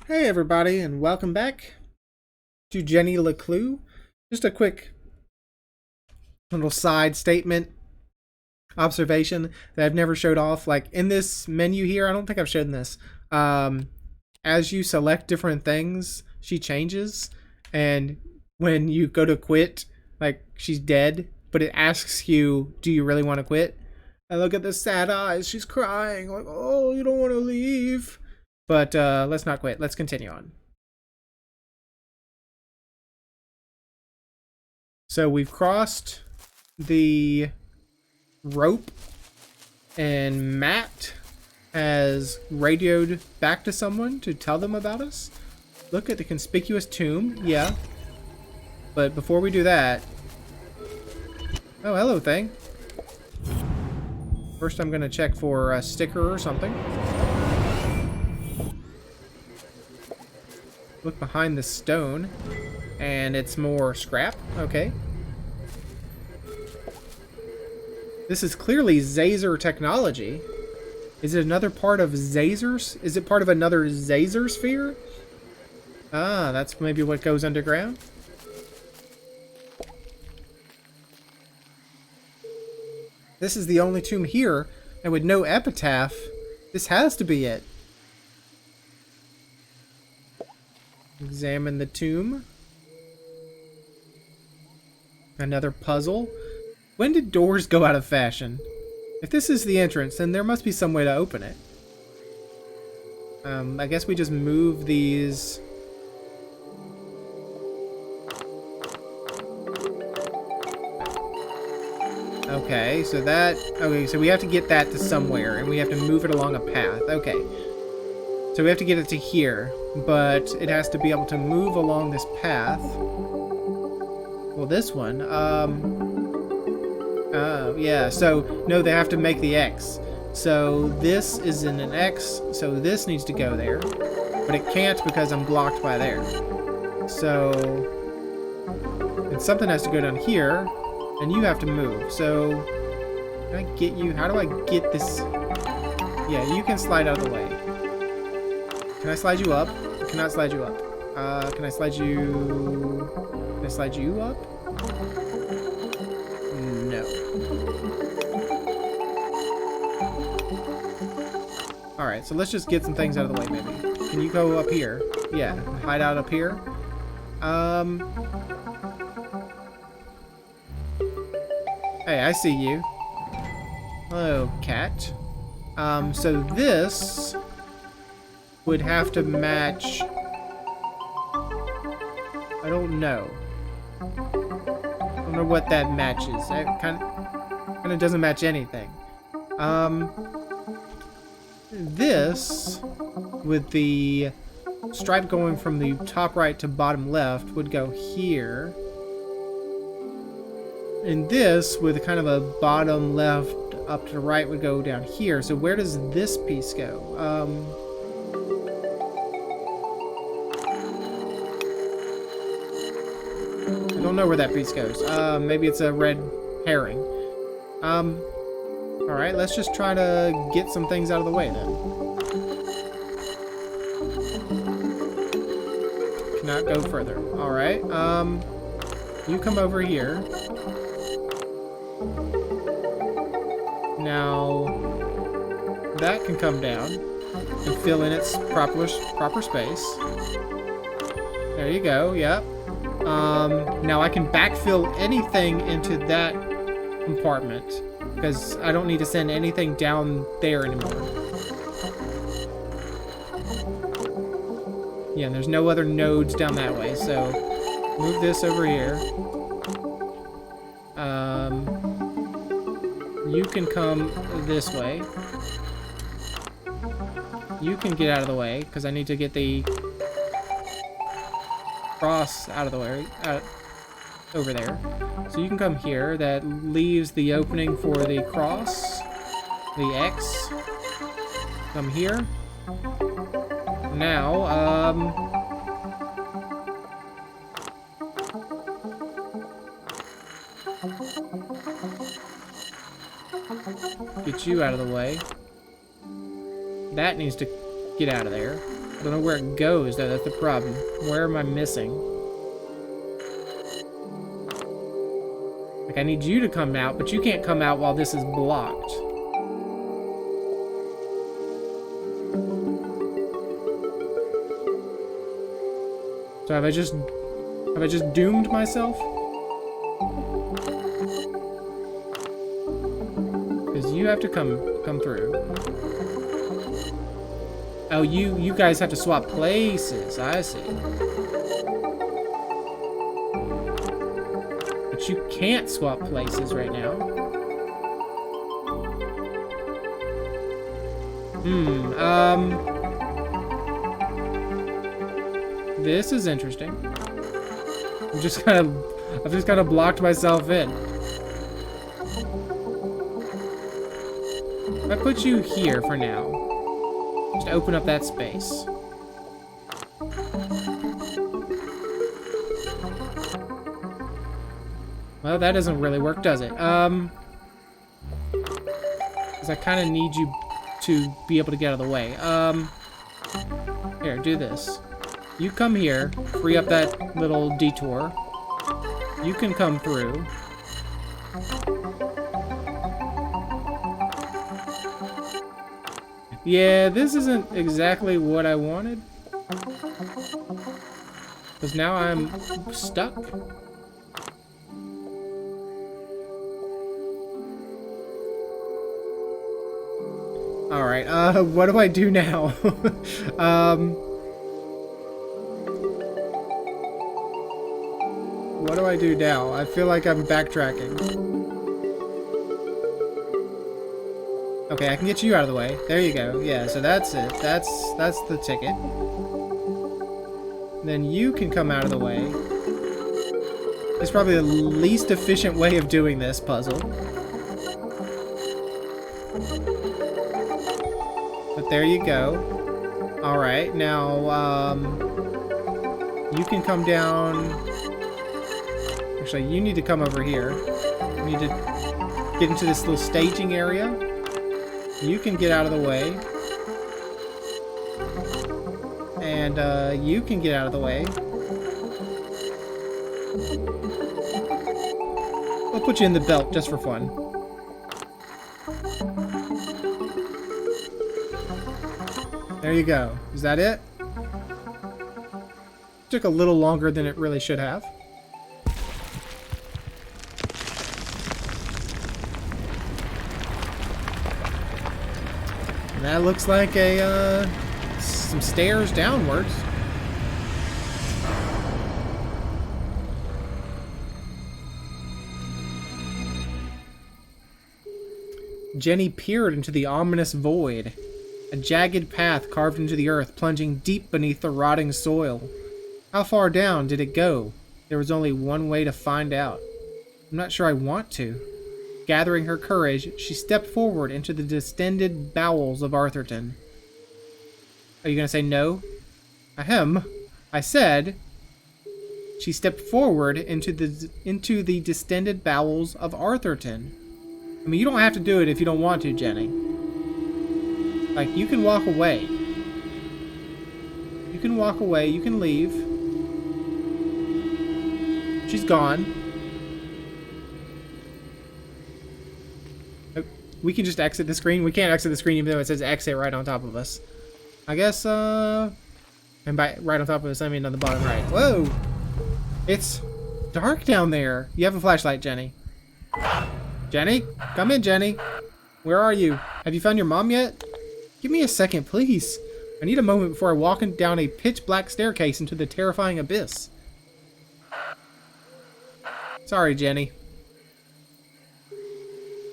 Hey everybody, and welcome back to Jenny LeClue. Just a quick little side statement, observation that I've never showed off. Like in this menu here, I don't think I've shown this. Um, as you select different things, she changes, and when you go to quit, like she's dead, but it asks you, "Do you really want to quit?" I look at the sad eyes. She's crying, like, "Oh, you don't want to leave." But let's not quit. Let's continue on. So we've crossed the rope, and Matt has radioed back to someone to tell them about us. Look at the conspicuous tomb. Yeah. But before we do that... Oh, hello, thing. First I'm going to check for a sticker or something. Look behind the stone. And it's more scrap. Okay. This is clearly Zazer technology. Is it another part of Zazer's? Is it part of another Zazer sphere? Ah, that's maybe what goes underground. This is the only tomb here, and with no epitaph, this has to be it. Examine the tomb. Another puzzle. When did doors go out of fashion? If this is the entrance, then there must be some way to open it. I guess we just move these. Okay, so that... Okay, so we have to get that to somewhere, and we have to move it along a path. Okay. So we have to get it to here, but it has to be able to move along this path. Well, this one, yeah, so, no, they have to make the X. So, this is in an X, so this needs to go there. But it can't because I'm blocked by there. So, and something has to go down here, and you have to move. So, can I get you? How do I get this? Yeah, you can slide out of the way. Can I slide you up? I cannot slide you up. Can I slide you... Can I slide you up? No. Alright, so let's just get some things out of the way, maybe. Can you go up here? Yeah, hide out up here. Hey, I see you. Hello, cat. So this would have to match... I don't know. I don't know what that matches. It kind of doesn't match anything. This, with the stripe going from the top right to bottom left, would go here. And this, with kind of a bottom left up to the right, would go down here. So where does this piece go? I don't know where that piece goes. Maybe it's a red herring. Alright, let's just try to get some things out of the way then. Cannot go further. Alright, you come over here. Now, that can come down and fill in its proper space. There you go, yep. Now I can backfill anything into that compartment because I don't need to send anything down there anymore. Yeah, and there's no other nodes down that way, so move this over here. You can come this way. You can get out of the way because I need to get the cross out of the way, over there. So you can come here. That leaves the opening for the cross, the X. Come here. Now, get you out of the way. That needs to get out of there. Don't know where it goes, though. That's the problem. Where am I missing? Like, I need you to come out, but you can't come out while this is blocked. So have I just doomed myself? Because you have to come through. Oh, you guys have to swap places. I see. But you can't swap places right now. This is interesting. I've just kind of blocked myself in. If I put you here for now, just open up that space. Well, that doesn't really work, does it? Because I kind of need you to be able to get out of the way. Here, do this. You come here, free up that little detour. You can come through. Yeah, this isn't exactly what I wanted. Because now I'm stuck. Alright, what do I do now? What do I do now? I feel like I'm backtracking. Okay, I can get you out of the way. There you go. Yeah, so that's it. That's the ticket. Then you can come out of the way. It's probably the least efficient way of doing this puzzle. But there you go. Alright, now, you can come down. Actually, you need to come over here. You need to get into this little staging area. You can get out of the way. And, you can get out of the way. We'll put you in the belt just for fun. There you go. Is that it? Took a little longer than it really should have. And that looks like a, some stairs downwards. Jenny peered into the ominous void. A jagged path carved into the earth, plunging deep beneath the rotting soil. How far down did it go? There was only one way to find out. I'm not sure I want to. Gathering her courage, she stepped forward into the distended bowels of Arthurton. Are you going to say no? Ahem. I said... She stepped forward into the distended bowels of Arthurton. I mean, you don't have to do it if you don't want to, Jenny. Like, you can walk away. You can walk away. You can leave. She's gone. We can just exit the screen. We can't exit the screen even though it says exit right on top of us. I guess, and by right on top of us, I mean on the bottom right. Whoa! It's dark down there. You have a flashlight, Jenny. Jenny? Come in, Jenny. Where are you? Have you found your mom yet? Give me a second, please. I need a moment before I walk down a pitch-black staircase into the terrifying abyss. Sorry, Jenny.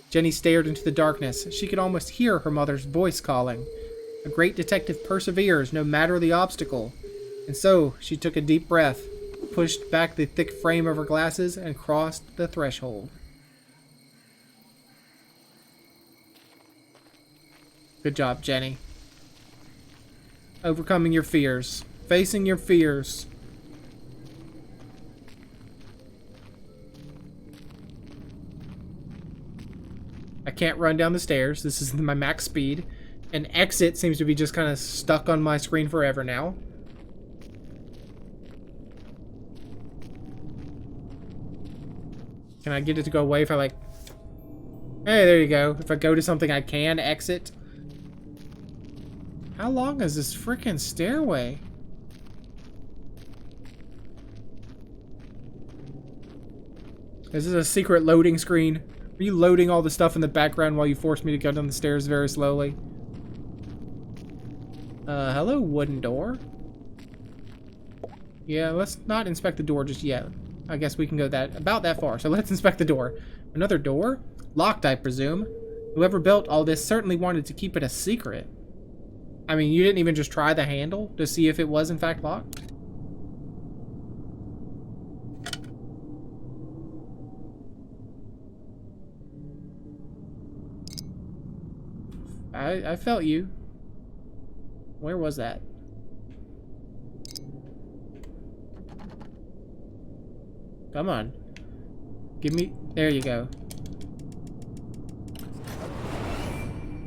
Jenny stared into the darkness. She could almost hear her mother's voice calling. A great detective perseveres no matter the obstacle. And so, she took a deep breath, pushed back the thick frame of her glasses, and crossed the threshold. Good job, Jenny. Overcoming your fears. Facing your fears. I can't run down the stairs. This is my max speed. And exit seems to be just kind of stuck on my screen forever now. Can I get it to go away if I like... Hey, there you go. If I go to something, I can exit. How long is this freaking stairway? This is a secret loading screen. Are you loading all the stuff in the background while you force me to go down the stairs very slowly? Hello, wooden door. Yeah, let's not inspect the door just yet. I guess we can go about that far. So let's inspect the door. Another door? Locked, I presume. Whoever built all this certainly wanted to keep it a secret. I mean, you didn't even just try the handle to see if it was in fact locked? I felt you. Where was that? Come on. Give me... There you go.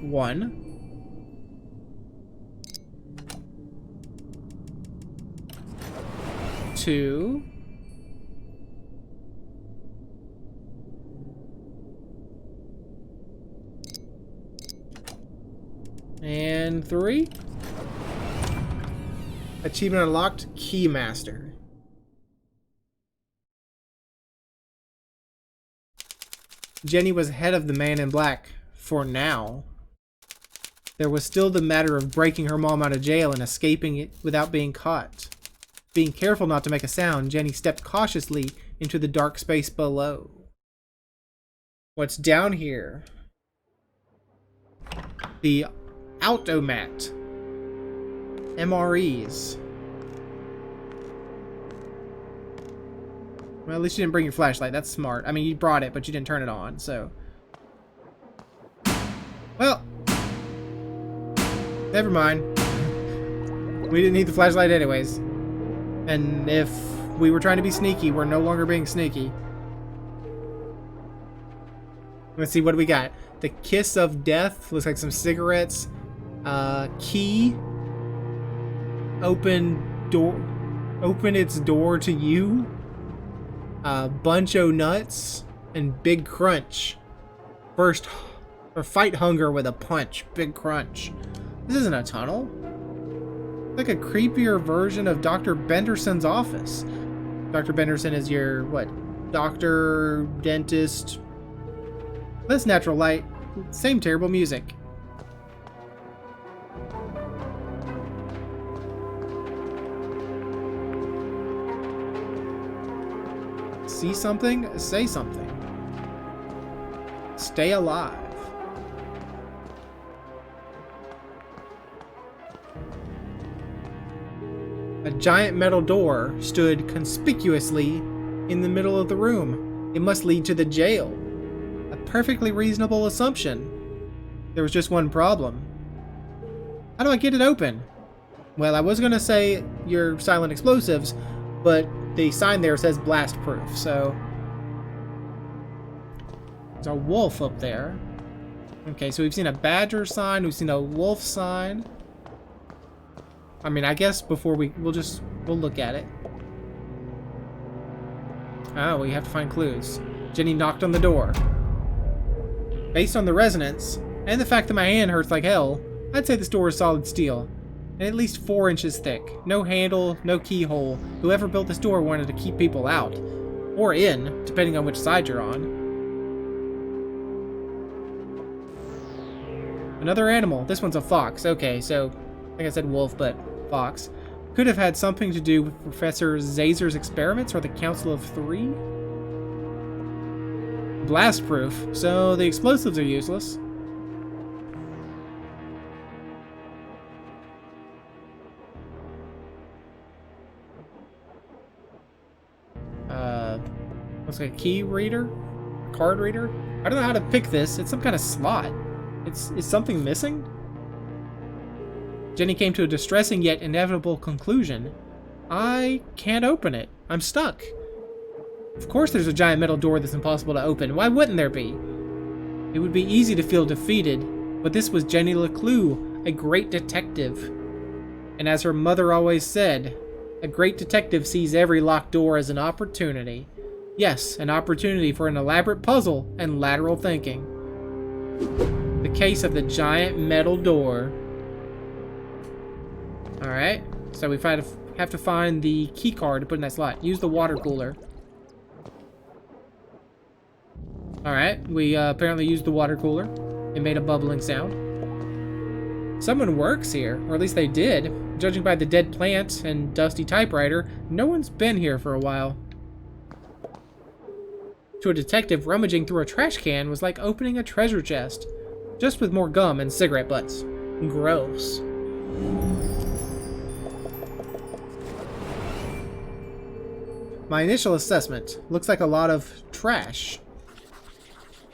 1. 2. And 3. Achievement unlocked, Keymaster. Jenny was ahead of the man in black, for now. There was still the matter of breaking her mom out of jail and escaping it without being caught. Being careful not to make a sound, Jenny stepped cautiously into the dark space below. What's down here? The automat. MREs. Well, at least you didn't bring your flashlight. That's smart. I mean, you brought it, but you didn't turn it on, so... Well... Never mind. We didn't need the flashlight anyways. And if we were trying to be sneaky, we're no longer being sneaky. Let's see, what do we got? The Kiss of Death. Looks like some cigarettes. Key. Open door. Open its door to you. Bunch o' nuts. And Big Crunch. First, or fight hunger with a punch. Big Crunch. This isn't a tunnel. It's like a creepier version of Dr. Benderson's office. Dr. Benderson is your, what? Doctor, dentist. Less natural light. Same terrible music. See something? Say something. Stay alive. A giant metal door stood conspicuously in the middle of the room. It must lead to the jail. A perfectly reasonable assumption. There was just one problem. How do I get it open? Well, I was going to say your silent explosives, but the sign there says blast proof, so... There's a wolf up there. Okay, so we've seen a badger sign, we've seen a wolf sign. I mean, I guess before we'll look at it. Oh, we have to find clues. Jenny knocked on the door. Based on the resonance, and the fact that my hand hurts like hell, I'd say this door is solid steel. And at least 4 inches thick. No handle, no keyhole. Whoever built this door wanted to keep people out. Or in, depending on which side you're on. Another animal. This one's a fox. Okay, so, like I said wolf, but fox. Could have had something to do with Professor Zazer's experiments or the Council of Three. Blast proof, so the explosives are useless. Looks like a key reader? A card reader? I don't know how to pick this. It's some kind of slot. Is something missing? Jenny came to a distressing yet inevitable conclusion. I can't open it. I'm stuck. Of course there's a giant metal door that's impossible to open. Why wouldn't there be? It would be easy to feel defeated, but this was Jenny LeClue, a great detective. And as her mother always said, a great detective sees every locked door as an opportunity. Yes, an opportunity for an elaborate puzzle and lateral thinking. The case of the giant metal door. Alright, so we have to find the key card to put in that slot. Use the water cooler. Alright, we apparently used the water cooler. It made a bubbling sound. Someone works here, or at least they did. Judging by the dead plant and dusty typewriter, no one's been here for a while. To a detective, rummaging through a trash can was like opening a treasure chest, just with more gum and cigarette butts. Gross. My initial assessment looks like a lot of trash.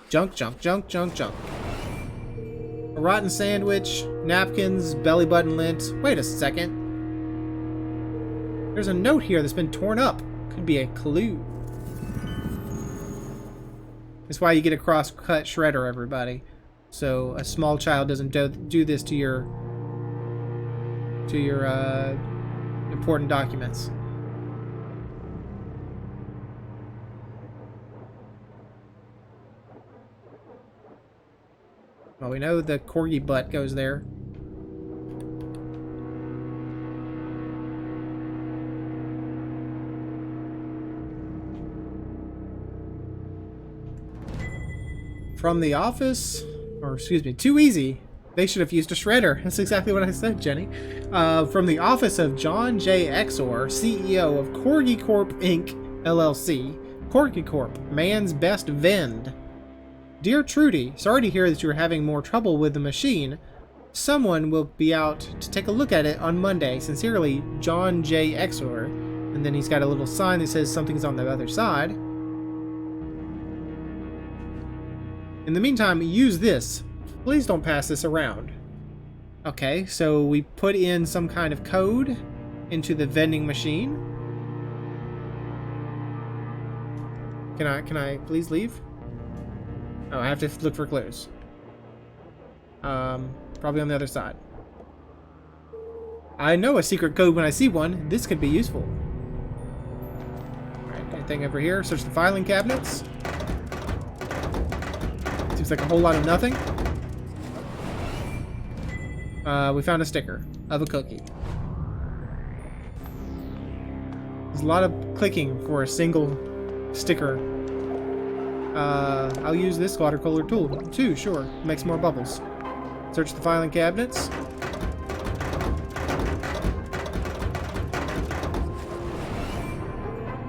Junk, junk, junk, junk, junk. A rotten sandwich, napkins, belly button lint. Wait a second. There's a note here that's been torn up. Could be a clue. That's why you get a cross-cut shredder, everybody. So a small child doesn't do this to your important documents. Well, we know the corgi butt goes there. From the office, or excuse me, too easy. They should have used a shredder. That's exactly what I said, Jenny. From the office of John J. Exor, CEO of Corgi Corp Inc. LLC. Corgi Corp, man's best vend. Dear Trudy, sorry to hear that you're having more trouble with the machine. Someone will be out to take a look at it on Monday. Sincerely, John J. Exor. And then he's got a little sign that says something's on the other side. In the meantime, use this. Please don't pass this around. Okay, so we put in some kind of code into the vending machine. Can I please leave? Oh, I have to look for clues. Probably on the other side. I know a secret code when I see one. This could be useful. Alright, anything over here? Search the filing cabinets. Seems like a whole lot of nothing. We found a sticker of a cookie. There's a lot of clicking for a single sticker. I'll use this water cooler tool too, sure. Makes more bubbles. Search the filing cabinets.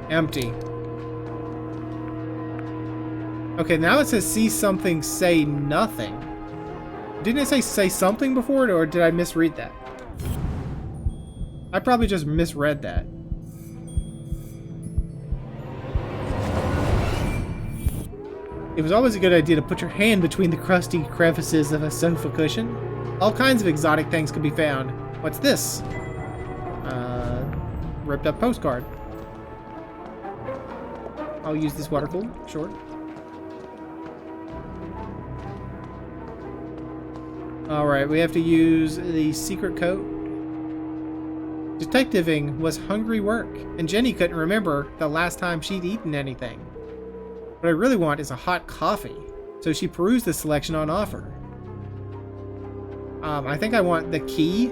Empty. Okay, now it says see something, say nothing. Didn't it say something before it, or did I misread that? I probably just misread that. It was always a good idea to put your hand between the crusty crevices of a sofa cushion. All kinds of exotic things could be found. What's this? Ripped up postcard. I'll use this water cooler, sure. Alright, we have to use the secret code. Detectiving was hungry work, and Jenny couldn't remember the last time she'd eaten anything. What I really want is a hot coffee, so she perused the selection on offer. I think I want the key.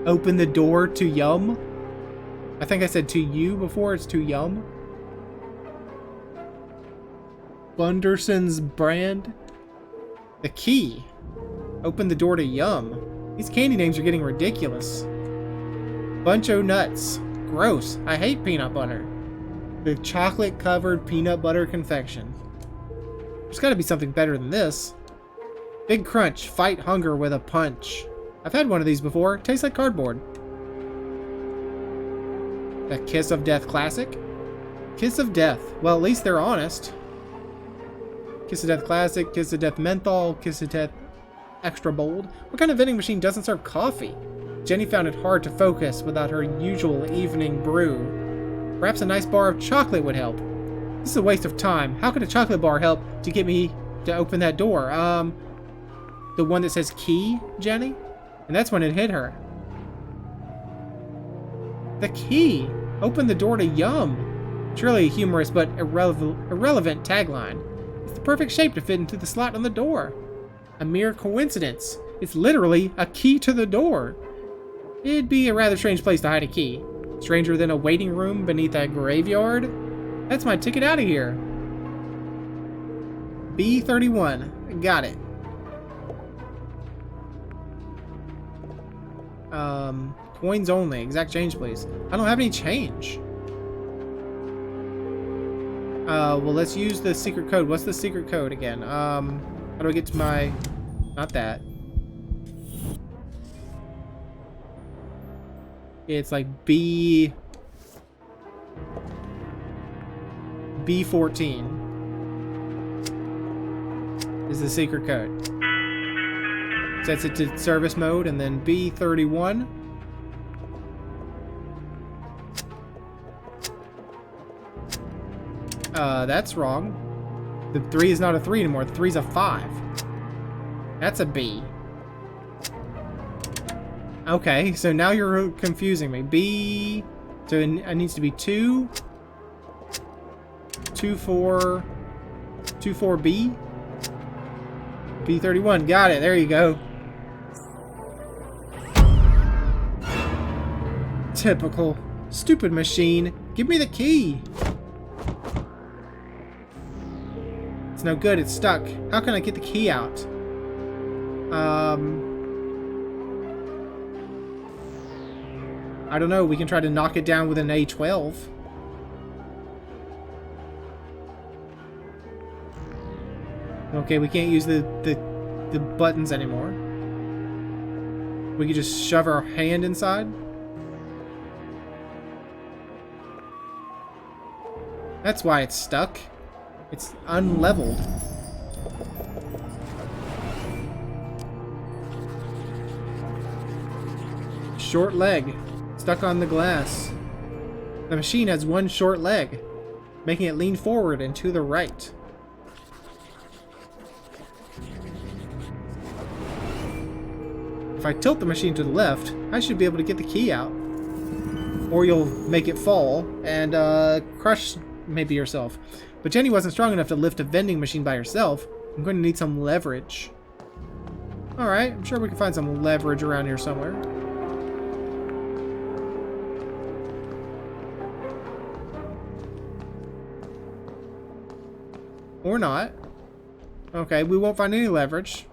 Open the door to yum. I think I said to you before, it's to yum. Bunderson's brand. The key. Open the door to yum. These candy names are getting ridiculous. Buncho nuts. Gross. I hate peanut butter. The chocolate-covered peanut butter confection. There's got to be something better than this. Big Crunch. Fight hunger with a punch. I've had one of these before. Tastes like cardboard. The Kiss of Death Classic. Kiss of Death. Well, at least they're honest. Kiss of Death Classic. Kiss of Death Menthol. Kiss of Death Extra Bold. What kind of vending machine doesn't serve coffee? Jenny found it hard to focus without her usual evening brew. Perhaps a nice bar of chocolate would help. This is a waste of time. How could a chocolate bar help to get me to open that door? The one that says key, Jenny? And that's when it hit her. The key! Open the door to Yum! Surely a humorous but irrelevant tagline. It's the perfect shape to fit into the slot on the door. A mere coincidence. It's literally a key to the door. It'd be a rather strange place to hide a key. Stranger than a waiting room beneath a graveyard? That's my ticket out of here. B31. Got it. Coins only. Exact change, please. I don't have any change. Well, let's use the secret code. What's the secret code again? How do I get to my... Not that. It's like B14 is the secret code. Sets it to service mode, and then B31. That's wrong. The 3 is not a 3 anymore. The 3 is a 5. That's a B. Okay, so now you're confusing me. B... So it needs to be 2... 2, 4... 2, 4, B? B31. Got it. There you go. Typical. Stupid machine. Give me the key. It's no good. It's stuck. How can I get the key out? I don't know. We can try to knock it down with an A12. Okay, we can't use the buttons anymore. We could just shove our hand inside. That's why it's stuck. It's unleveled. Short leg. Stuck on the glass. The machine has one short leg, making it lean forward and to the right. If I tilt the machine to the left, I should be able to get the key out. Or you'll make it fall and crush maybe yourself. But Jenny wasn't strong enough to lift a vending machine by herself. I'm going to need some leverage. Alright, I'm sure we can find some leverage around here somewhere. Or not. Okay, we won't find any leverage.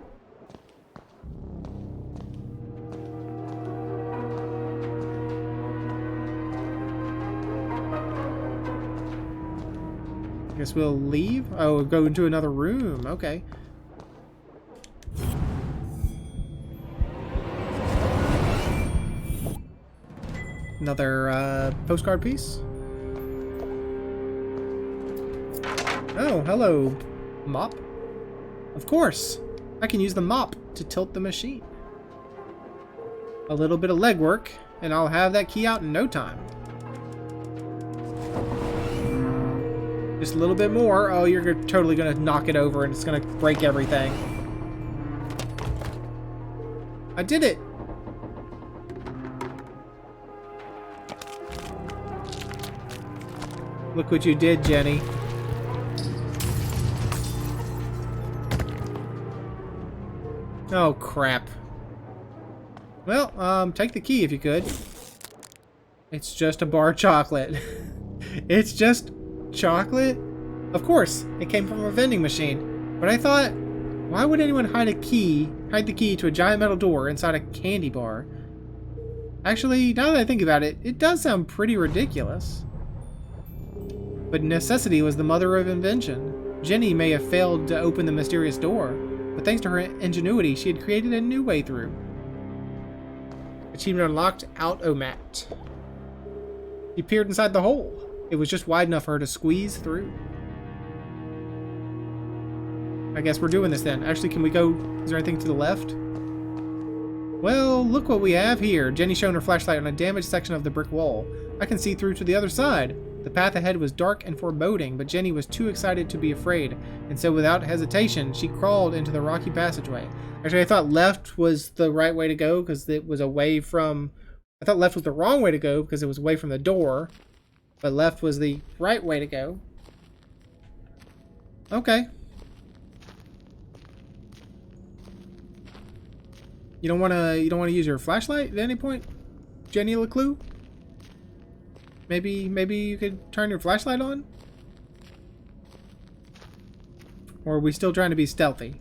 Guess we'll leave? Oh, we'll go into another room. Okay. Another postcard piece. Oh, hello, mop. Of course. I can use the mop to tilt the machine. A little bit of legwork, and I'll have that key out in no time. Just a little bit more. Oh, you're totally going to knock it over and it's going to break everything. I did it! Look what you did, Jenny. Oh, crap. Well, take the key if you could. It's just a bar of chocolate. It's just chocolate? Of course, it came from a vending machine. But I thought, why would anyone hide the key to a giant metal door inside a candy bar? Actually, now that I think about it, it does sound pretty ridiculous. But necessity was the mother of invention. Jenny may have failed to open the mysterious door, but thanks to her ingenuity, she had created a new way through. Achievement unlocked, Out-O-Mat. He peered inside the hole. It was just wide enough for her to squeeze through. I guess we're doing this then. Actually, can we go... Is there anything to the left? Well, look what we have here. Jenny shone her flashlight on a damaged section of the brick wall. I can see through to the other side. The path ahead was dark and foreboding, but Jenny was too excited to be afraid, and so without hesitation, she crawled into the rocky passageway. Actually, I thought left was the right way to go because it was away from... I thought left was the wrong way to go because it was away from the door, but left was the right way to go. Okay. You don't want to use your flashlight at any point, Jenny LeClue? Maybe you could turn your flashlight on? Or are we still trying to be stealthy?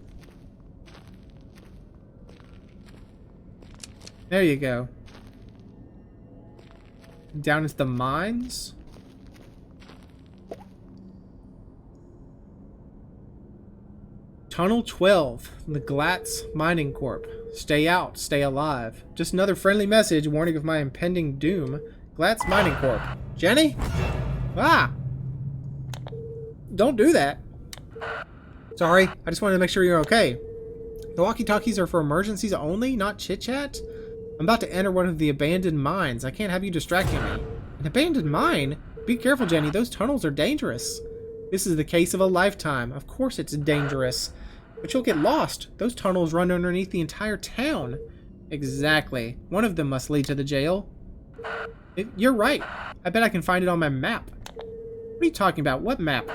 There you go. Down into the mines? Tunnel 12, the Glatz Mining Corp. Stay out, stay alive. Just another friendly message warning of my impending doom. Glatz Mining Corp. Jenny? Ah! Don't do that. Sorry, I just wanted to make sure you're okay. The walkie-talkies are for emergencies only, not chit-chat? I'm about to enter one of the abandoned mines. I can't have you distracting me. An abandoned mine? Be careful, Jenny. Those tunnels are dangerous. This is the case of a lifetime. Of course it's dangerous. But you'll get lost. Those tunnels run underneath the entire town. Exactly. One of them must lead to the jail. You're right. I bet I can find it on my map. What are you talking about? What map?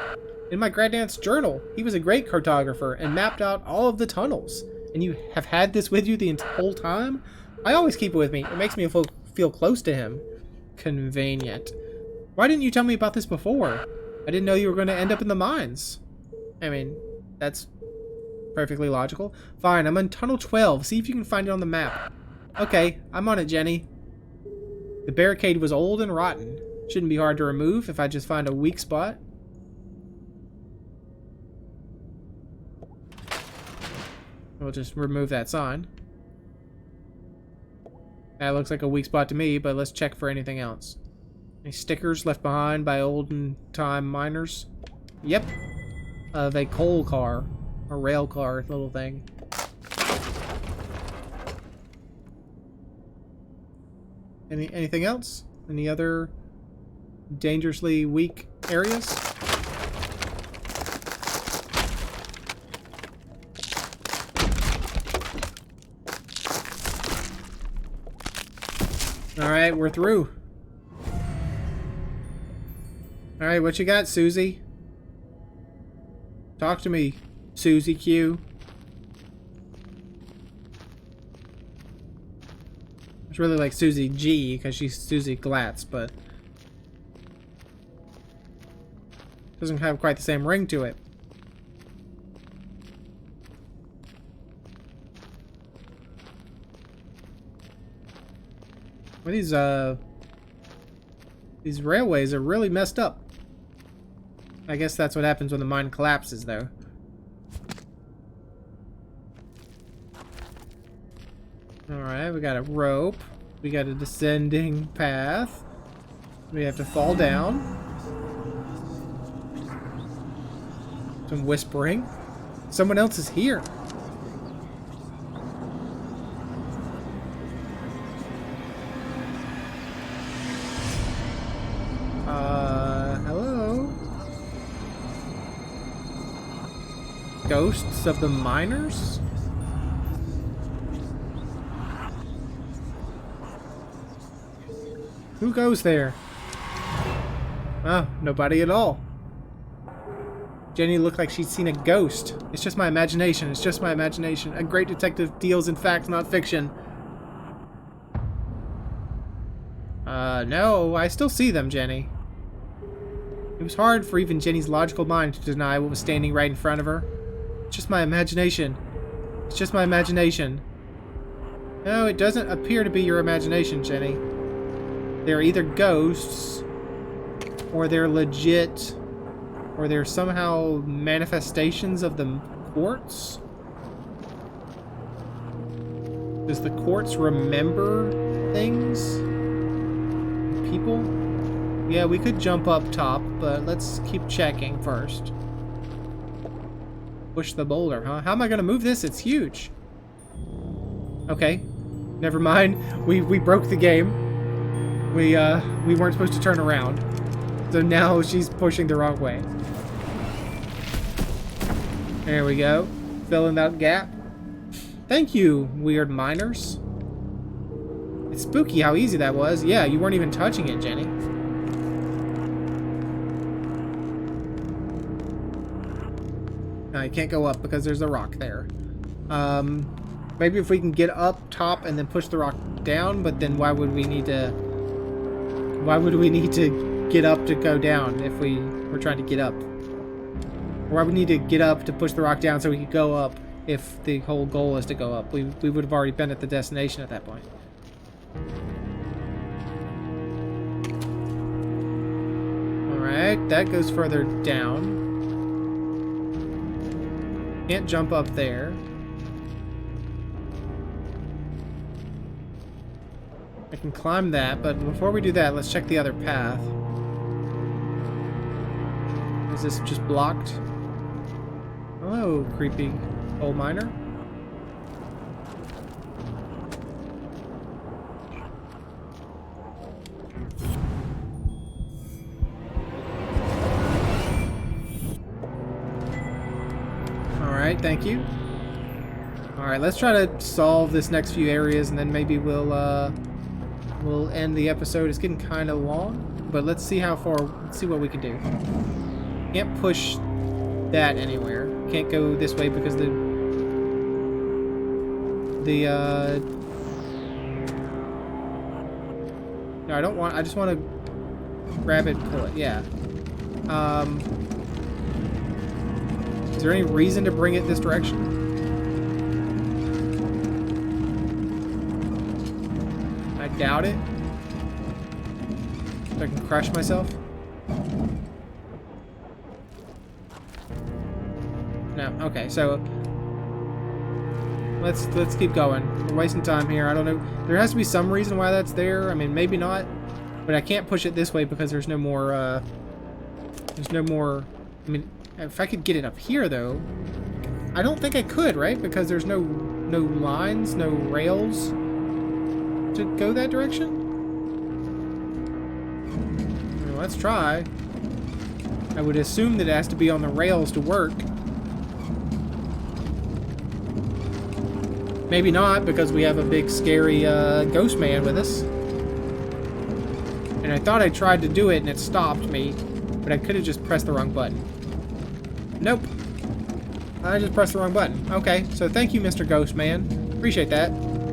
In my granddad's journal. He was a great cartographer and mapped out all of the tunnels. And you have had this with you the whole time? I always keep it with me. It makes me feel close to him. Convenient. Why didn't you tell me about this before? I didn't know you were going to end up in the mines. I mean, that's perfectly logical. Fine, I'm on Tunnel 12. See if you can find it on the map. Okay, I'm on it, Jenny. The barricade was old and rotten. Shouldn't be hard to remove if I just find a weak spot. We'll just remove that sign. That looks like a weak spot to me, but let's check for anything else. Any stickers left behind by olden-time miners? Yep. Of a coal car. A rail car little thing. Anything else? Any other dangerously weak areas? Alright, we're through. Alright, what you got, Susie? Talk to me, Susie Q. It's really like Susie G, because she's Susie Glatz, but doesn't have quite the same ring to it. Well, these railways are really messed up. I guess that's what happens when the mine collapses, though. Alright, we got a rope. We got a descending path. We have to fall down. Some whispering. Someone else is here. Hello? Ghosts of the miners? Who goes there? Oh, nobody at all. Jenny looked like she'd seen a ghost. It's just my imagination. It's just my imagination. A great detective deals in fact, not fiction. No, I still see them, Jenny. It was hard for even Jenny's logical mind to deny what was standing right in front of her. It's just my imagination. It's just my imagination. No, it doesn't appear to be your imagination, Jenny. They're either ghosts, or they're legit, or they're somehow manifestations of the quartz. Does the quartz remember things? People? Yeah, we could jump up top, but let's keep checking first. Push the boulder, huh? How am I gonna move this? It's huge. Okay. Never mind. We broke the game. We weren't supposed to turn around. So now she's pushing the wrong way. There we go. Filling that gap. Thank you, weird miners. It's spooky how easy that was. Yeah, you weren't even touching it, Jenny. No, you can't go up because there's a rock there. Maybe if we can get up top and then push the rock down, but then why would we need to... Why would we need to get up to go down if we were trying to get up? Or why would we need to get up to push the rock down so we could go up if the whole goal is to go up? We would have already been at the destination at that point. Alright, that goes further down. Can't jump up there. I can climb that, but before we do that, let's check the other path. Is this just blocked? Hello, creepy old miner. Alright, thank you. Alright, let's try to solve this next few areas, and then maybe we'll end the episode. It's getting kind of long, but let's see how far, let's see what we can do. Can't push that anywhere. Can't go this way because no, I don't want, I just want to grab it and pull it, yeah. Is there any reason to bring it this direction? I doubt it. So I can crush myself. No, okay, so let's keep going. We're wasting time here. I don't know. There has to be some reason why that's there. I mean, maybe not. But I can't push it this way because there's no more I mean, if I could get it up here though, I don't think I could, right? Because there's no lines, no rails to go that direction. Well, let's try. I would assume that it has to be on the rails to work. Maybe not, because we have a big scary ghost man with us. And I thought I tried to do it and it stopped me, but I could have just pressed the wrong button. Nope. I just pressed the wrong button. Okay, so thank you, Mr. Ghost Man. Appreciate that.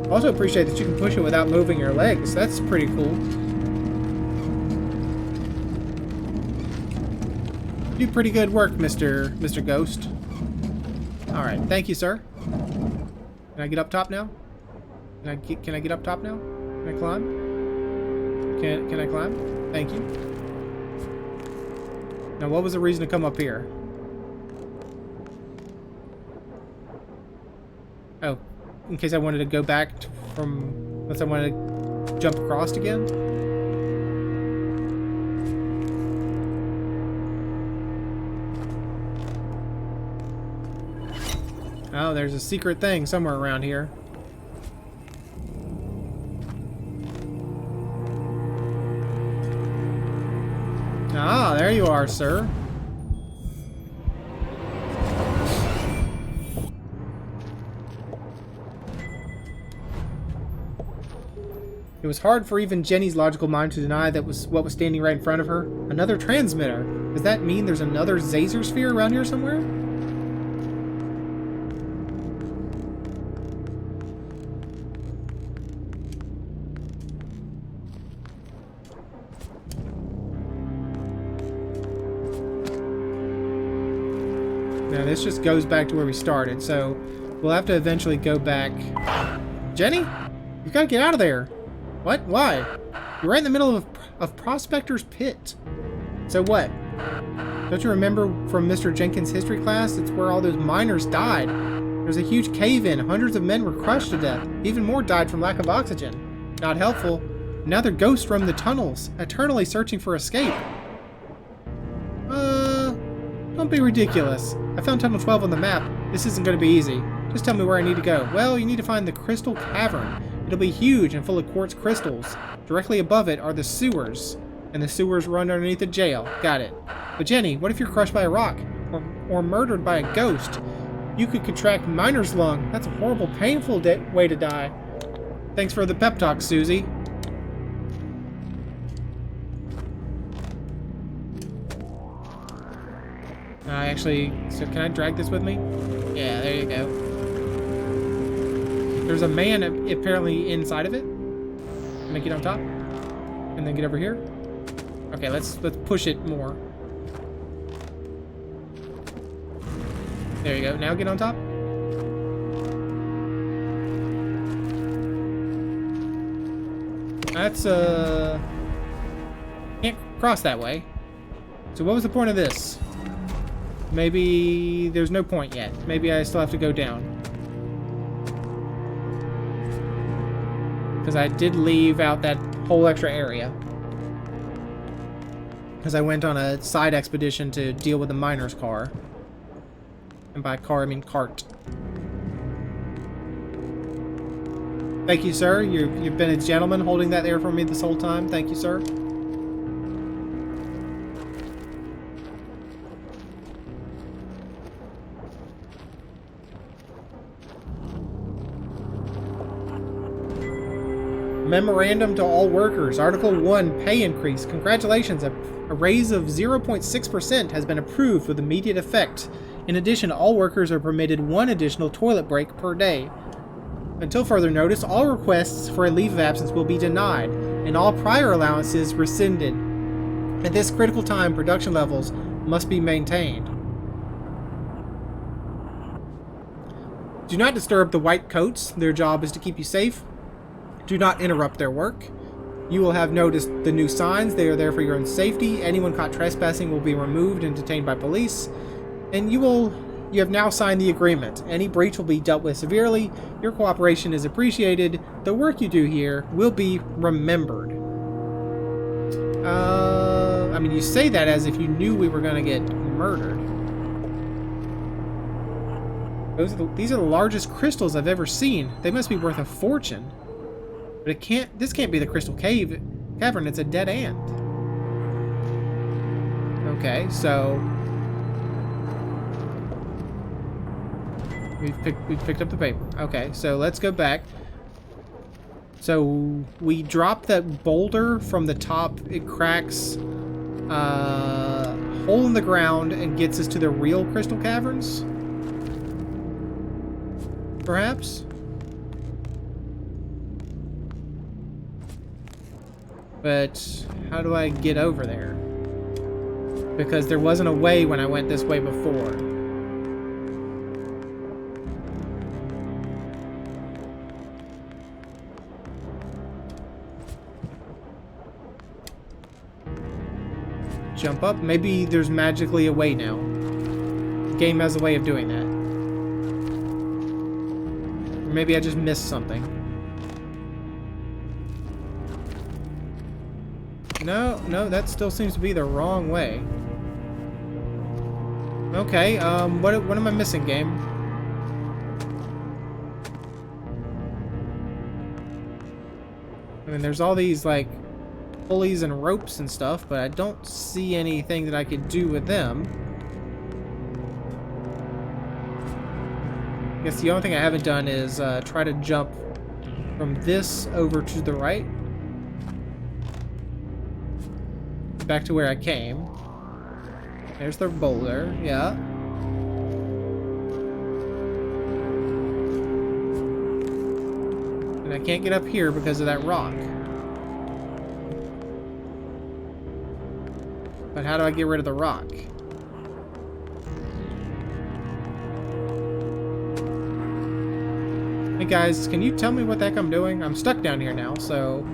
Also appreciate that you can push it without moving your legs. That's pretty cool. You do pretty good work, Mr. Ghost. Alright, thank you, sir. Can I get up top now? Can I get up top now? Can I climb? Can I climb? Thank you. Now, what was the reason to come up here? Oh, in case I wanted to go back from... Unless I wanted to jump across again? Oh, there's a secret thing somewhere around here. Ah, there you are, sir. It was hard for even Jenny's logical mind to deny that was what was standing right in front of her. Another transmitter. Does that mean there's another Zazer sphere around here somewhere? Now this just goes back to where we started, so we'll have to eventually go back. Jenny? You gotta get out of there. What? Why? You're right in the middle of Prospector's Pit. So what? Don't you remember from Mr. Jenkins' history class? It's where all those miners died. There's a huge cave-in. Hundreds of men were crushed to death. Even more died from lack of oxygen. Not helpful. Now their ghosts roam the tunnels, eternally searching for escape. Don't be ridiculous. I found Tunnel 12 on the map. This isn't going to be easy. Just tell me where I need to go. Well, you need to find the Crystal Cavern. It'll be huge and full of quartz crystals. Directly above it are the sewers. And the sewers run underneath the jail. Got it. But Jenny, what if you're crushed by a rock? Or murdered by a ghost? You could contract miner's lung. That's a horrible, painful way to die. Thanks for the pep talk, Susie. So can I drag this with me? Yeah, there you go. There's a man apparently inside of it. Can I get on top? And then get over here? Okay, let's push it more. There you go. Now get on top. That's can't cross that way. So what was the point of this? Maybe there's no point yet. Maybe I still have to go down. Because I did leave out that whole extra area. Because I went on a side expedition to deal with the miner's car. And by car, I mean cart. Thank you, sir. You've been a gentleman holding that there for me this whole time. Thank you, sir. Memorandum to all workers. Article 1, pay increase. Congratulations, a raise of 0.6% has been approved with immediate effect. In addition, all workers are permitted 1 additional toilet break per day. Until further notice, all requests for a leave of absence will be denied, and all prior allowances rescinded. At this critical time, production levels must be maintained. Do not disturb the white coats. Their job is to keep you safe. Do not interrupt their work. You will have noticed the new signs. They are there for your own safety. Anyone caught trespassing will be removed and detained by police. And you have now signed the agreement. Any breach will be dealt with severely. Your cooperation is appreciated. The work you do here will be remembered. I mean, you say that as if you knew we were going to get murdered. These are the largest crystals I've ever seen. They must be worth a fortune. But this can't be the Crystal Cavern. It's a dead end. Okay, so we've picked up the paper. Okay, so let's go back. So we drop that boulder from the top. It cracks a hole in the ground and gets us to the real Crystal Caverns. Perhaps. But how do I get over there? Because there wasn't a way when I went this way before. Jump up? Maybe there's magically a way now. The game has a way of doing that. Or maybe I just missed something. No, that still seems to be the wrong way. Okay, what am I missing, game? I mean, there's all these, like, pulleys and ropes and stuff, but I don't see anything that I could do with them. I guess the only thing I haven't done is try to jump from this over to the right. Back to where I came. There's the boulder, yeah. And I can't get up here because of that rock. But how do I get rid of the rock? Hey guys, can you tell me what the heck I'm doing? I'm stuck down here now, so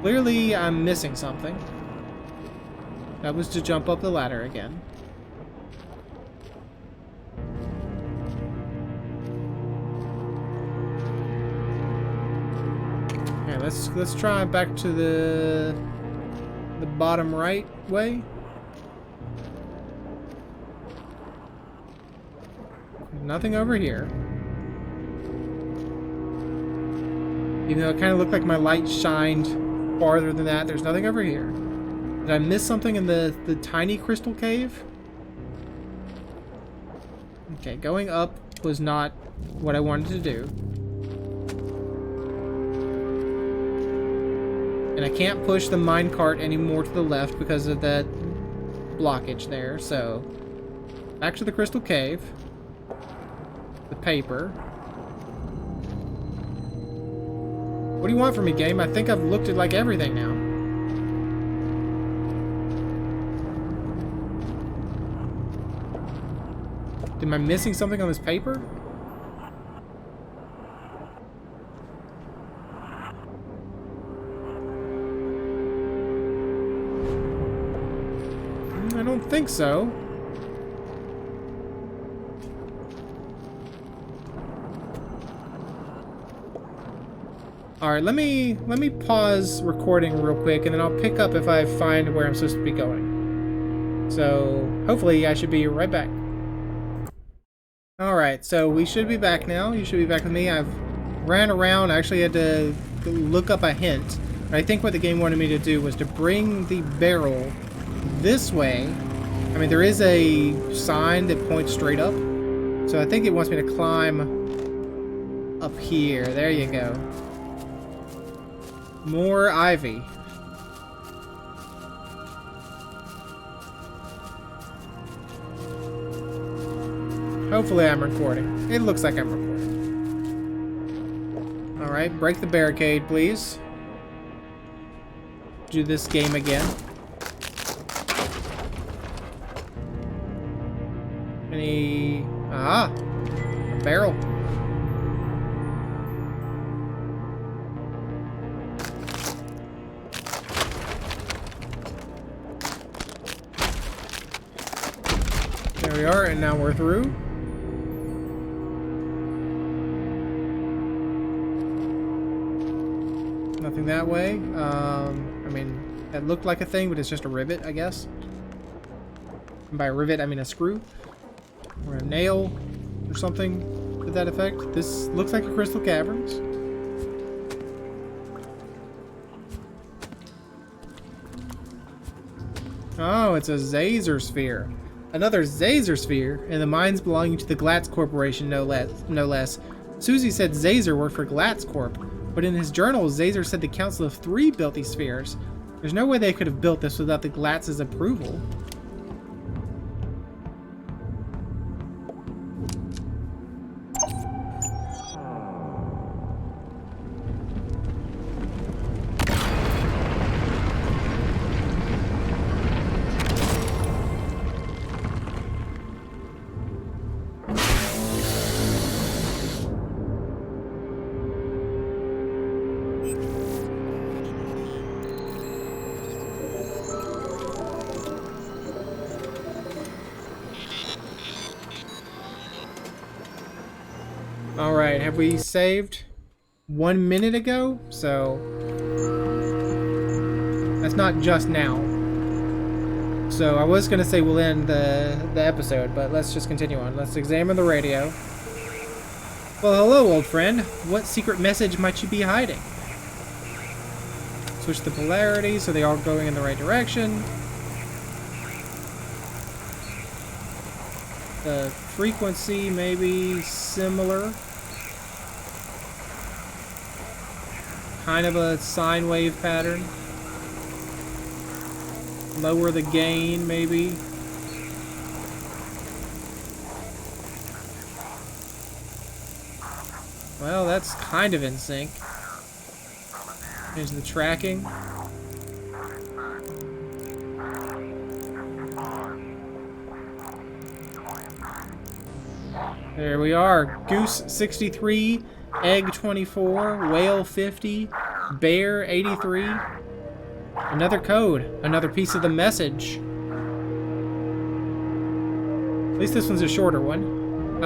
clearly I'm missing something. That was to jump up the ladder again. Okay, let's try back to the bottom right way. Nothing over here. Even though it kind of looked like my light shined farther than that, there's nothing over here. Did I miss something in the tiny crystal cave? Okay, going up was not what I wanted to do. And I can't push the minecart any more to the left because of that blockage there, so... Back to the crystal cave. The paper. What do you want from me, game? I think I've looked at, like, everything now. Am I missing something on this paper? I don't think so. Alright, let me pause recording real quick, and then I'll pick up if I find where I'm supposed to be going. So, hopefully I should be right back. Alright, so we should be back now. You should be back with me. I've ran around. I actually had to look up a hint. I think what the game wanted me to do was to bring the barrel this way. I mean, there is a sign that points straight up. So I think it wants me to climb up here. There you go. More ivy. Hopefully I'm recording. It looks like I'm recording. Alright, break the barricade, please. Do this game again. Any... Ah! A barrel. There we are, and now we're through. Nothing that way. I mean, it looked like a thing, but it's just a rivet, I guess. And by rivet, I mean a screw. Or a nail, or something to that effect. This looks like a crystal caverns. Oh, it's a Zazer sphere. Another Zazer sphere, and the mines belonging to the Glatz Corporation, no less. Susie said Zazer worked for Glatz Corp, but in his journal, Zazer said the Council of Three built these spheres. There's no way they could have built this without the Glatz's approval. Alright, have we saved 1 minute ago? So that's not just now. So I was gonna say we'll end the episode, but let's just continue on. Let's examine the radio. Well, hello, old friend. What secret message might you be hiding? Switch the polarity so they are going in the right direction. The frequency may be similar. Kind of a sine wave pattern. Lower the gain, maybe. Well, that's kind of in sync. Here's the tracking. There we are. Goose 63, Egg 24, Whale 50, Bear 83. Another code. Another piece of the message. At least this one's a shorter one.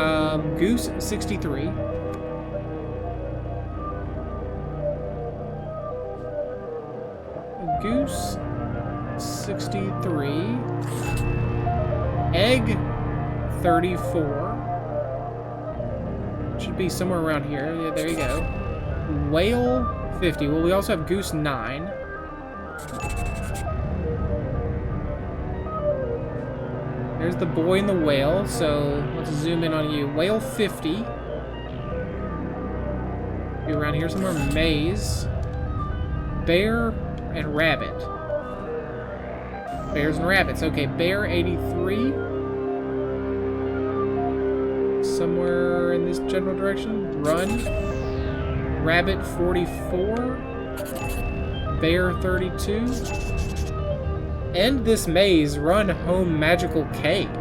Goose 63. Goose 63. Egg 34. Should be somewhere around here. Yeah, there you go. Whale 50. Well, we also have Goose 9. There's the boy and the whale, so let's zoom in on you. Whale 50. Be around here somewhere. Maze. Bear and rabbit. Bears and rabbits. Okay, bear 83. Somewhere in this general direction. Run. Rabbit 44. Bear 32. End this maze. Run home magical cake.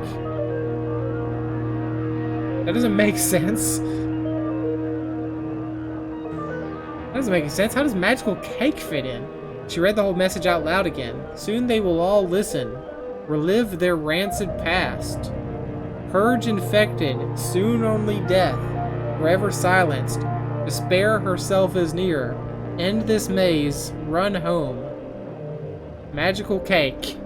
That doesn't make sense. That doesn't make any sense. How does magical cake fit in? She read the whole message out loud again. Soon they will all listen. Relive their rancid past. Purge infected. Soon only death. Forever silenced. Despair herself is near. End this maze. Run home. Magical cake.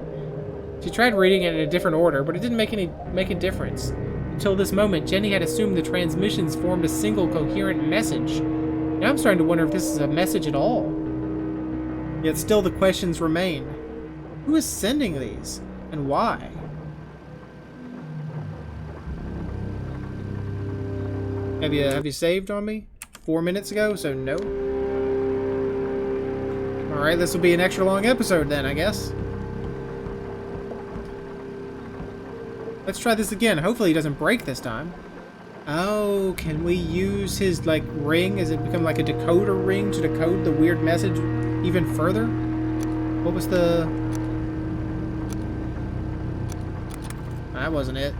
She tried reading it in a different order, but it didn't make a difference. Until this moment, Jenny had assumed the transmissions formed a single coherent message. Now I'm starting to wonder if this is a message at all. Yet still the questions remain. Who is sending these? And why? Have you saved on me? 4 minutes ago, so no. Alright, this will be an extra long episode then, I guess. Let's try this again. Hopefully he doesn't break this time. Oh, can we use his, like, ring? Has it become like a decoder ring to decode the weird message even further? What was the... That wasn't it.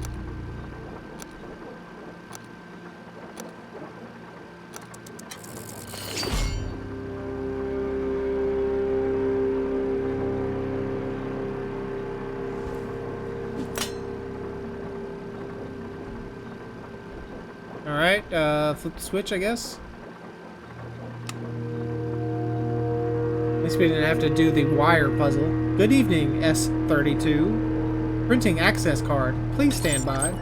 Alright, flip the switch, I guess. At least we didn't have to do the wire puzzle. Good evening, S32. Printing access card. Please stand by.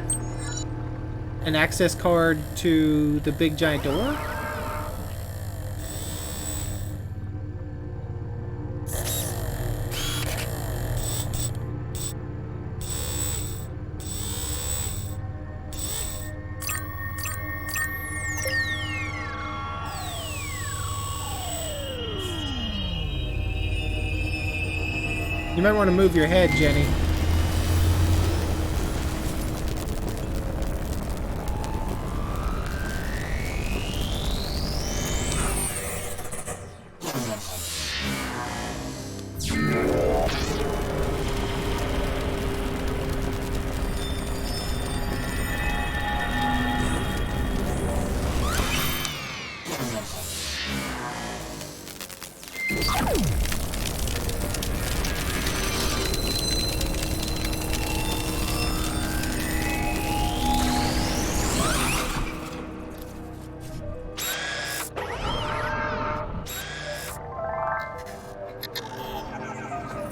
An access card to the big giant door? You might want to move your head, Jenny.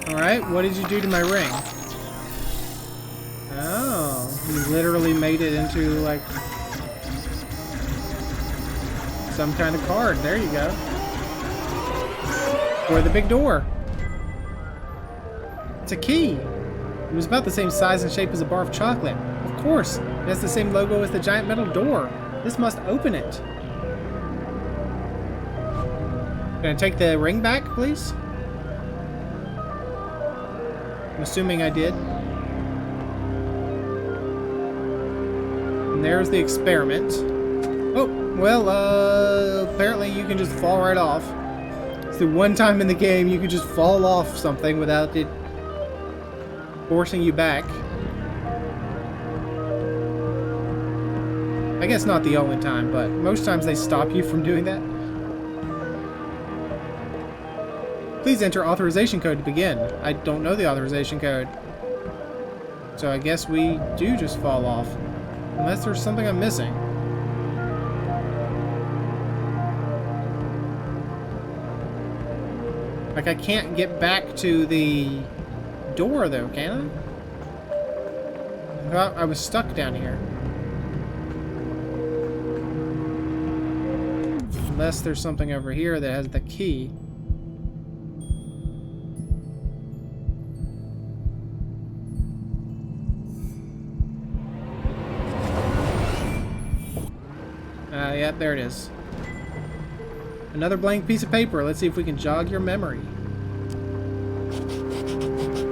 Alright, what did you do to my ring? Oh, you literally made it into, like, some kind of card. There you go. For the big door. It's a key. It was about the same size and shape as a bar of chocolate. Of course, it has the same logo as the giant metal door. This must open it. Gonna take the ring back, please? I'm assuming I did. And there's the experiment. Oh, well, apparently you can just fall right off. It's the one time in the game you can just fall off something without it forcing you back. I guess not the only time, but most times they stop you from doing that. Please enter authorization code to begin. I don't know the authorization code. So I guess we do just fall off. Unless there's something I'm missing. Like, I can't get back to the door, though, can I? Well, I was stuck down here. Unless there's something over here that has the key. Yep, there it is. Another blank piece of paper. Let's see if we can jog your memory.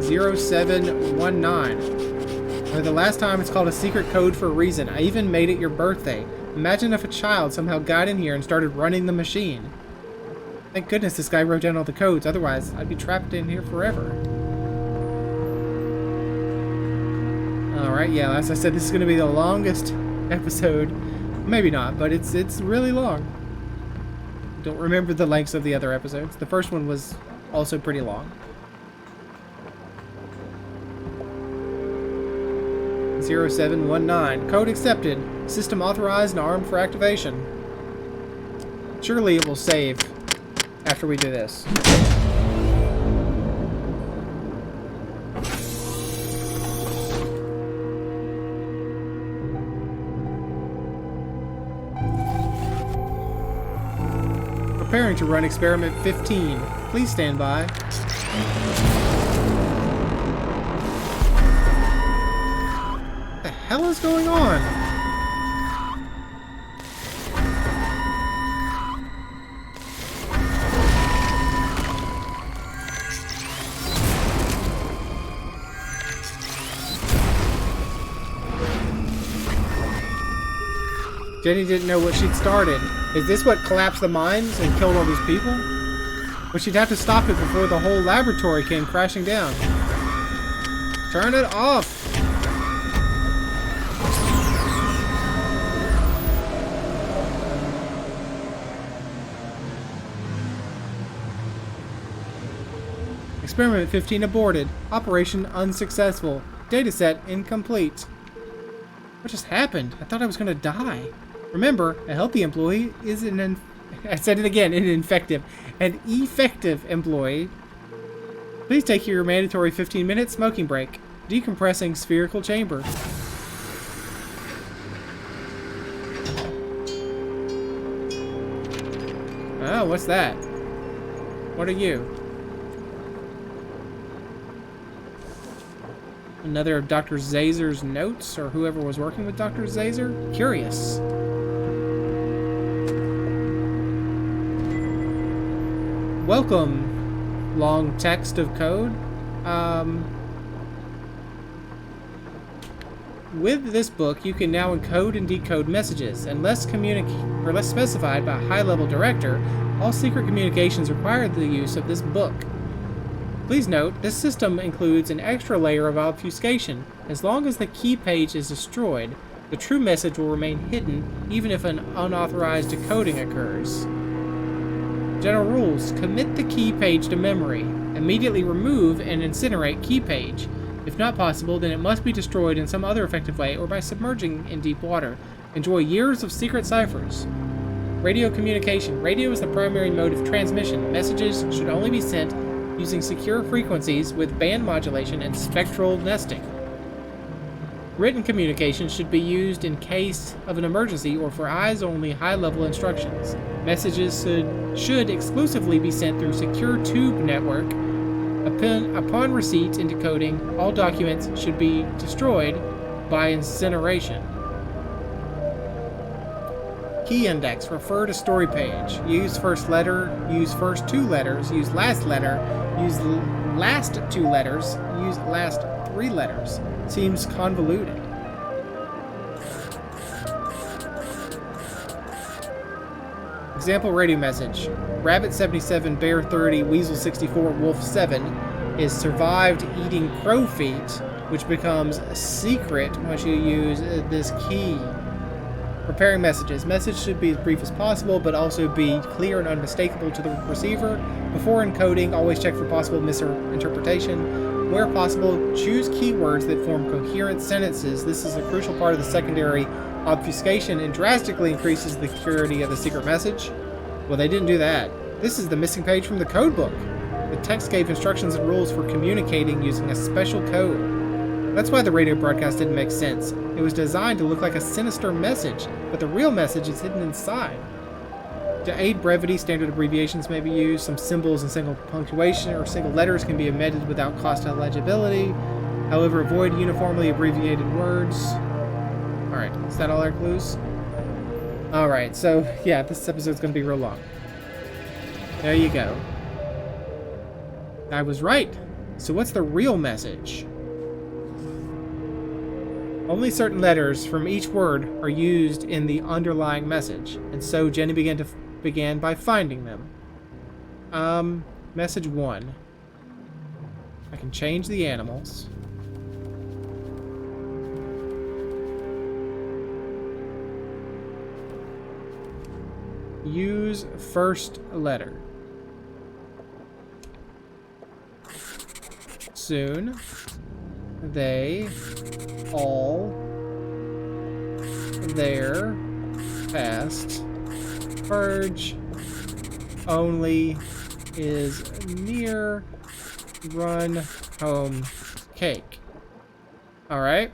0719. For the last time, it's called a secret code for a reason. I even made it your birthday. Imagine if a child somehow got in here and started running the machine. Thank goodness this guy wrote down all the codes. Otherwise, I'd be trapped in here forever. Alright, yeah, as I said, this is going to be the longest episode. Maybe not, but it's really long. Don't remember the lengths of the other episodes. The first one was also pretty long. 0719. Code accepted. System authorized and armed for activation. Surely it will save after we do this. Preparing to run experiment 15. Please stand by. What the hell is going on? Jenny didn't know what she'd started. Is this what collapsed the mines and killed all these people? But she'd have to stop it before the whole laboratory came crashing down. Turn it off! Experiment 15 aborted. Operation unsuccessful. Dataset incomplete. What just happened? I thought I was going to die. Remember, a healthy employee is I said it again, an effective employee. Please take your mandatory 15-minute smoking break. Decompressing spherical chamber. Oh, what's that? What are you? Another of Dr. Zazer's notes, or whoever was working with Dr. Zazer? Curious. Welcome, long text of code. With this book, you can now encode and decode messages, unless specified by a high-level director. All secret communications require the use of this book. Please note, this system includes an extra layer of obfuscation. As long as the key page is destroyed, the true message will remain hidden, even if an unauthorized decoding occurs. General rules: commit the key page to memory. Immediately remove and incinerate key page. If not possible, then it must be destroyed in some other effective way or by submerging in deep water. Enjoy years of secret ciphers. Radio communication. Radio is the primary mode of transmission. Messages should only be sent using secure frequencies with band modulation and spectral nesting. Written communication should be used in case of an emergency or for eyes-only high-level instructions. Messages should exclusively be sent through secure tube network. Upon receipt and decoding, all documents should be destroyed by incineration. Key index. Refer to story page. Use first letter. Use first two letters. Use last letter. Use last two letters. Use last three letters. Seems convoluted. Example radio message. Rabbit 77, Bear 30, Weasel 64, Wolf 7 is survived eating crow feet, which becomes secret once you use this key. Preparing messages. Message should be as brief as possible, but also be clear and unmistakable to the receiver. Before encoding, always check for possible misinterpretation. Where possible, choose keywords that form coherent sentences. This is a crucial part of the secondary obfuscation and drastically increases the security of the secret message. Well, they didn't do that. This is the missing page from the code book. The text gave instructions and rules for communicating using a special code. That's why the radio broadcast didn't make sense. It was designed to look like a sinister message, but the real message is hidden inside. To aid brevity, standard abbreviations may be used. Some symbols and single punctuation or single letters can be omitted without cost to legibility. However, avoid uniformly abbreviated words. Alright, is that all our clues? Alright, so yeah, this episode's gonna be real long. There you go. I was right. So what's the real message? Only certain letters from each word are used in the underlying message, and so Jenny began by finding them. Message 1. I can change the animals. Use first letter. Soon they all their past purge only is near run home cake. Alright.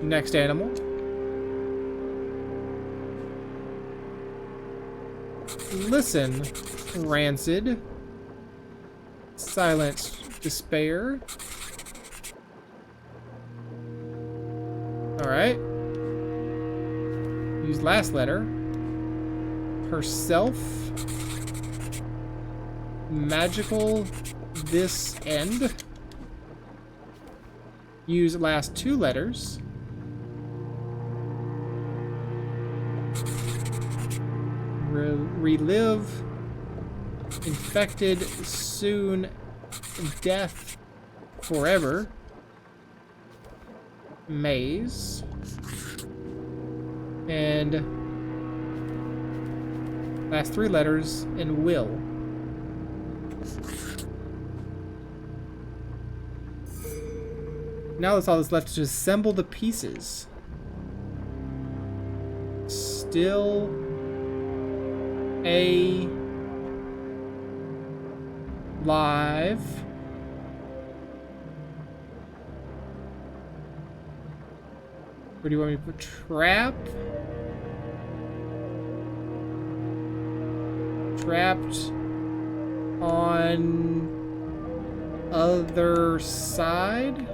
Next animal. Listen, rancid. Silence despair. Alright. Use last letter. Herself. Magical this end. Use last 2 letters. Relive. Infected soon. Death forever. Maze. And last 3 letters in will. Now that's all that's left to assemble the pieces. Still a live. Where do you want me to put trap? Trapped on other side?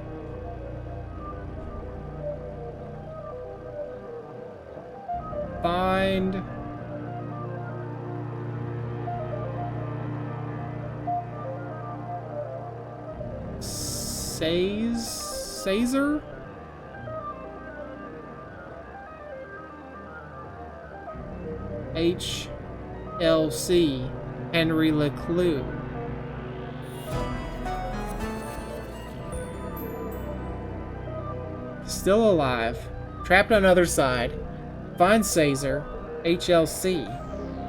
Find Caesar? HLC Henry LeClue. Still alive. Trapped on other side. Find Caesar. HLC.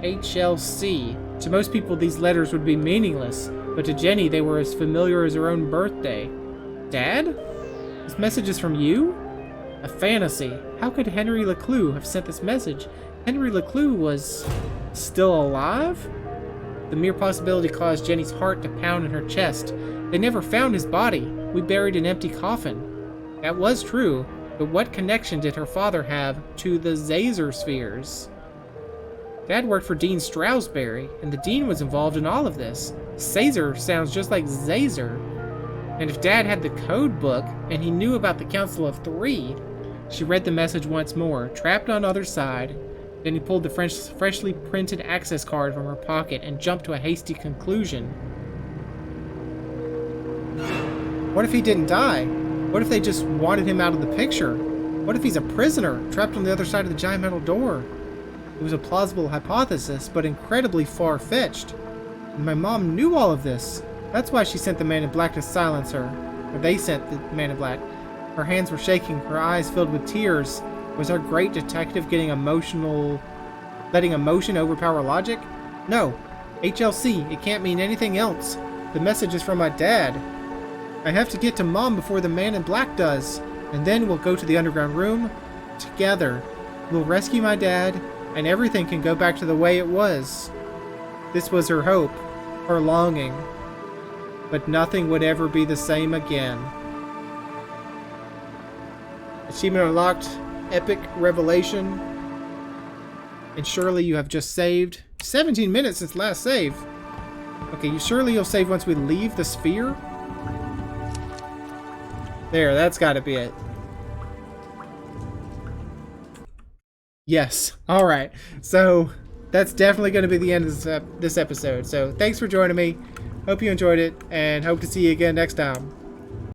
HLC. To most people these letters would be meaningless, but to Jenny they were as familiar as her own birthday. Dad? This message is from you? A fantasy. How could Henry LeClue have sent this message? Henry LeClue was still alive? The mere possibility caused Jenny's heart to pound in her chest. They never found his body. We buried an empty coffin. That was true, but what connection did her father have to the Zazer spheres? Dad worked for Dean Stroudsbury, and the Dean was involved in all of this. Caesar sounds just like Zazer. And if Dad had the code book, and he knew about the Council of Three... She read the message once more, trapped on other side. Then he pulled the freshly printed access card from her pocket and jumped to a hasty conclusion. What if he didn't die? What if they just wanted him out of the picture? What if he's a prisoner, trapped on the other side of the giant metal door? It was a plausible hypothesis, but incredibly far-fetched. And my mom knew all of this. That's why she sent the man in black to silence her. Or they sent the man in black. Her hands were shaking, her eyes filled with tears. Was our great detective getting emotional, letting emotion overpower logic? No. HLC, it can't mean anything else. The message is from my dad. I have to get to Mom before the man in black does. And then we'll go to the underground room together. We'll rescue my dad, and everything can go back to the way it was. This was her hope, her longing. But nothing would ever be the same again. Achievement unlocked, epic revelation. And surely you have just saved 17 minutes since last save. Okay, surely you'll save once we leave the sphere? There, that's gotta be it. Yes. All right. So that's definitely going to be the end of this episode. So thanks for joining me. Hope you enjoyed it, and hope to see you again next time.